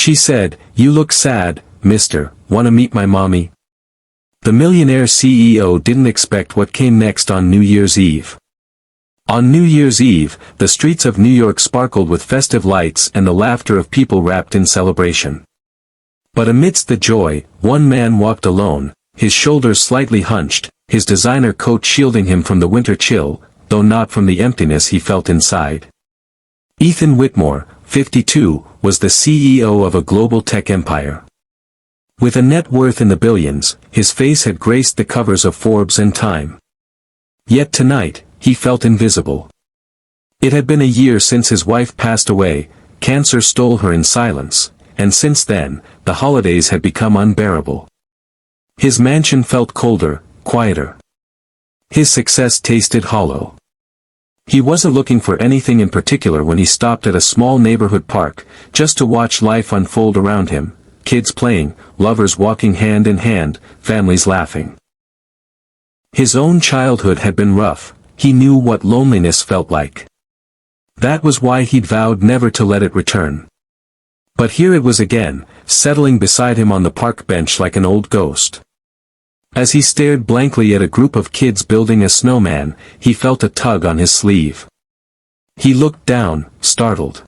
She said, "You look sad, mister, wanna meet my mommy?" The millionaire CEO didn't expect what came next on New Year's Eve. On New Year's Eve, the streets of New York sparkled with festive lights and the laughter of people wrapped in celebration. But amidst the joy, one man walked alone, his shoulders slightly hunched, his designer coat shielding him from the winter chill, though not from the emptiness he felt inside. Ethan Whitmore, 52, was the CEO of a global tech empire. With a net worth in the billions, his face had graced the covers of Forbes and Time. Yet tonight, he felt invisible. It had been a year since his wife passed away, cancer stole her in silence, and since then, the holidays had become unbearable. His mansion felt colder, quieter. His success tasted hollow. He wasn't looking for anything in particular when he stopped at a small neighborhood park, just to watch life unfold around him, kids playing, lovers walking hand in hand, families laughing. His own childhood had been rough, he knew what loneliness felt like. That was why he'd vowed never to let it return. But here it was again, settling beside him on the park bench like an old ghost. As he stared blankly at a group of kids building a snowman, he felt a tug on his sleeve. He looked down, startled.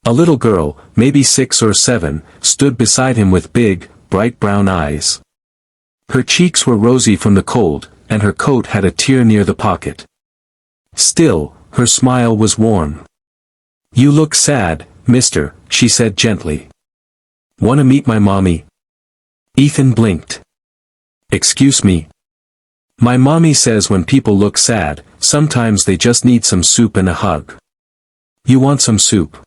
A little girl, maybe 6 or 7, stood beside him with big, bright brown eyes. Her cheeks were rosy from the cold, and her coat had a tear near the pocket. Still, her smile was warm. "You look sad, mister," she said gently. "Wanna meet my mommy?" Ethan blinked. "Excuse me?" "My mommy says when people look sad, sometimes they just need some soup and a hug." "You want some soup?"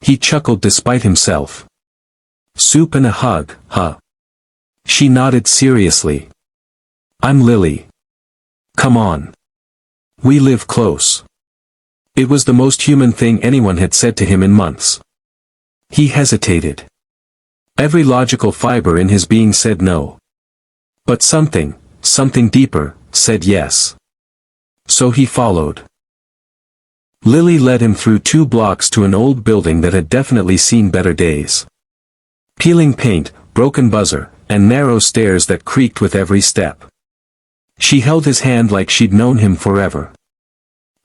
He chuckled despite himself. "Soup and a hug, huh?" She nodded seriously. "I'm Lily. Come on. We live close." It was the most human thing anyone had said to him in months. He hesitated. Every logical fiber in his being said no. But something deeper, said yes. So he followed. Lily led him through 2 blocks to an old building that had definitely seen better days. Peeling paint, broken buzzer, and narrow stairs that creaked with every step. She held his hand like she'd known him forever.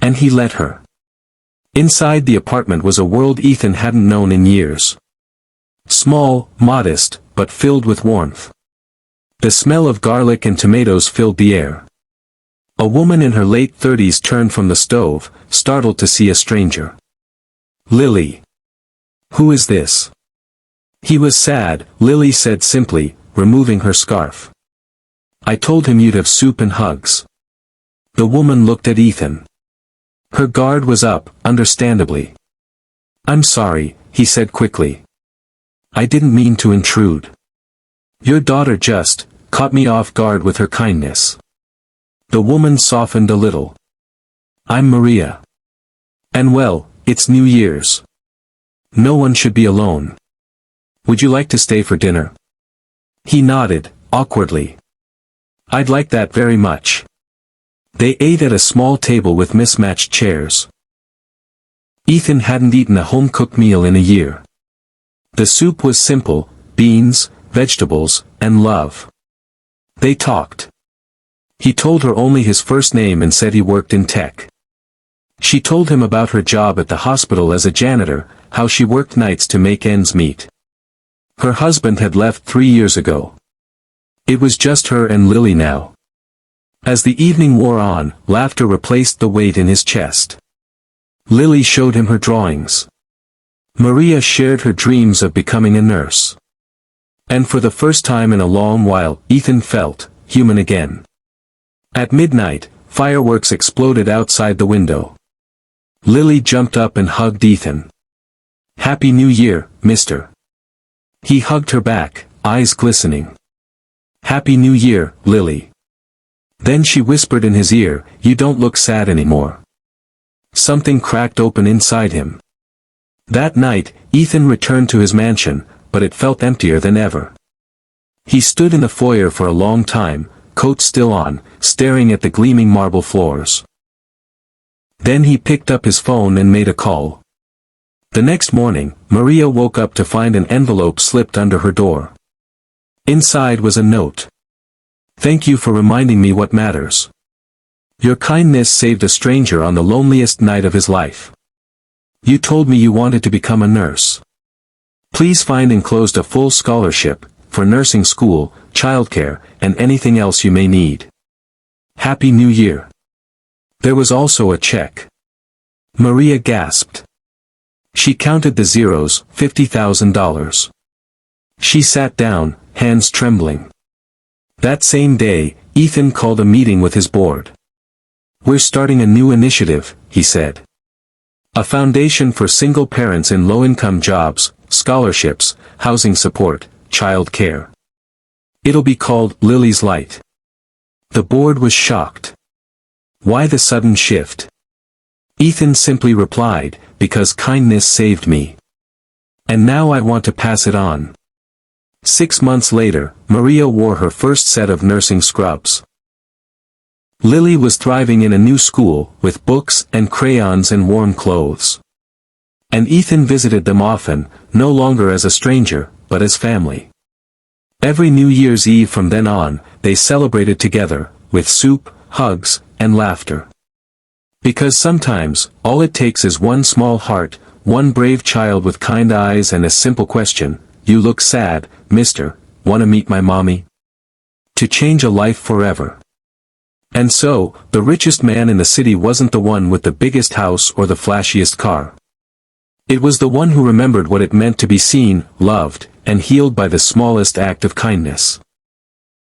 And he let her. Inside the apartment was a world Ethan hadn't known in years. Small, modest, but filled with warmth. The smell of garlic and tomatoes filled the air. A woman in her late 30s turned from the stove, startled to see a stranger. "Lily. Who is this?" "He was sad," Lily said simply, removing her scarf. "I told him you'd have soup and hugs." The woman looked at Ethan. Her guard was up, understandably. "I'm sorry," he said quickly. "I didn't mean to intrude. Your daughter just caught me off guard with her kindness." The woman softened a little. "I'm Maria. And well, it's New Year's. No one should be alone. Would you like to stay for dinner?" He nodded, awkwardly. "I'd like that very much." They ate at a small table with mismatched chairs. Ethan hadn't eaten a home-cooked meal in a year. The soup was simple, beans, vegetables, and love. They talked. He told her only his first name and said he worked in tech. She told him about her job at the hospital as a janitor, how she worked nights to make ends meet. Her husband had left 3 years ago. It was just her and Lily now. As the evening wore on, laughter replaced the weight in his chest. Lily showed him her drawings. Maria shared her dreams of becoming a nurse. And for the first time in a long while, Ethan felt human again. At midnight, fireworks exploded outside the window. Lily jumped up and hugged Ethan. "Happy New Year, mister." He hugged her back, eyes glistening. "Happy New Year, Lily." Then she whispered in his ear, "You don't look sad anymore." Something cracked open inside him. That night, Ethan returned to his mansion, but it felt emptier than ever. He stood in the foyer for a long time, coat still on, staring at the gleaming marble floors. Then he picked up his phone and made a call. The next morning, Maria woke up to find an envelope slipped under her door. Inside was a note. Thank you for reminding me what matters. Your kindness saved a stranger on the loneliest night of his life. You told me you wanted to become a nurse. Please find enclosed a full scholarship, for nursing school, childcare, and anything else you may need. Happy New Year. There was also a check. Maria gasped. She counted the zeros, $50,000. She sat down, hands trembling. That same day, Ethan called a meeting with his board. We're starting a new initiative, he said. A foundation for single parents in low-income jobs, scholarships, housing support, child care. It'll be called Lily's Light. The board was shocked. Why the sudden shift? Ethan simply replied, because kindness saved me. And now I want to pass it on. 6 months later, Maria wore her first set of nursing scrubs. Lily was thriving in a new school, with books and crayons and warm clothes. And Ethan visited them often, no longer as a stranger, but as family. Every New Year's Eve from then on, they celebrated together, with soup, hugs, and laughter. Because sometimes, all it takes is one small heart, one brave child with kind eyes and a simple question, "You look sad, mister, wanna meet my mommy?" to change a life forever. And so, the richest man in the city wasn't the one with the biggest house or the flashiest car. It was the one who remembered what it meant to be seen, loved, and healed by the smallest act of kindness.